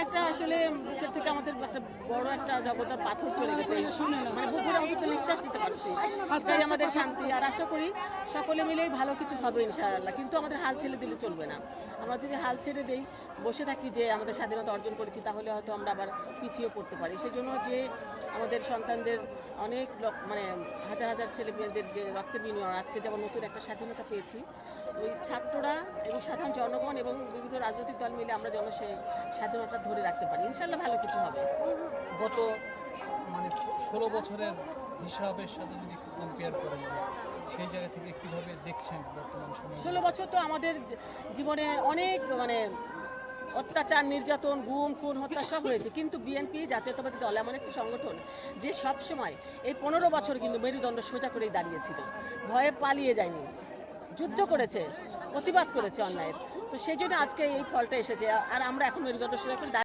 একটা আসলে বুকের থেকে আমাদের একটা বড় একটা জগতার পাথর চলে গেছে, মানে বুকের অন্তত নিঃশ্বাস নিতে পারছি। আজটাই আমাদের শান্তি, আর আশা করি সকলে মিলেই ভালো কিছু হবে ইনশাআল্লাহ। কিন্তু আমাদের হাল ছেড়ে দিলে চলবে না। আমরা যদি হাল ছেড়ে দেই, বসে থাকি যে আমাদের স্বাধীনতা অর্জন করেছি, তাহলে হয়তো আমরা আবার পিছিয়ে পড়তে পারি। সেজন্য যে আমাদের সন্তানদের অনেক মানে হাজার হাজার ছেলে মেয়েদের যে রক্তের বিনিময় আজকে যেমন নতুন একটা স্বাধীনতা পেয়েছি, ওই ছাত্ররা এবং সাধারণ জনগণ এবং বিভিন্ন রাজনৈতিক দল মিলে আমরা যেন সেই স্বাধীনতা ধরে রাখতে পারি, ইনশাল্লাহ ভালো কিছু হবে। গত মানে 16 বছরের হিসাবের সাথে যদি কম্পেয়ার করা যায়, সেই জায়গা থেকে কিভাবে দেখছেন বর্তমান সময়? 16 বছর তো আমাদের জীবনে অনেক মানে অত্যাচার, নির্যাতন, গুম, খুন, হত্যা সব হয়েছে, কিন্তু বিএনপি জাতীয়তাবাদী দল এমন একটি সংগঠন যে সব সময় এই 15 বছর কিন্তু মেরুদণ্ড সোজা করেই দাঁড়িয়েছিল, ভয়ে পালিয়ে যায়নি, যুদ্ধ করেছে, প্রতিবাদ করেছে অন্যায়ের। তো সেই জন্য আজকে এই ফলটা এসেছে, আর আমরা এখন মেরুদণ্ড সোজা করে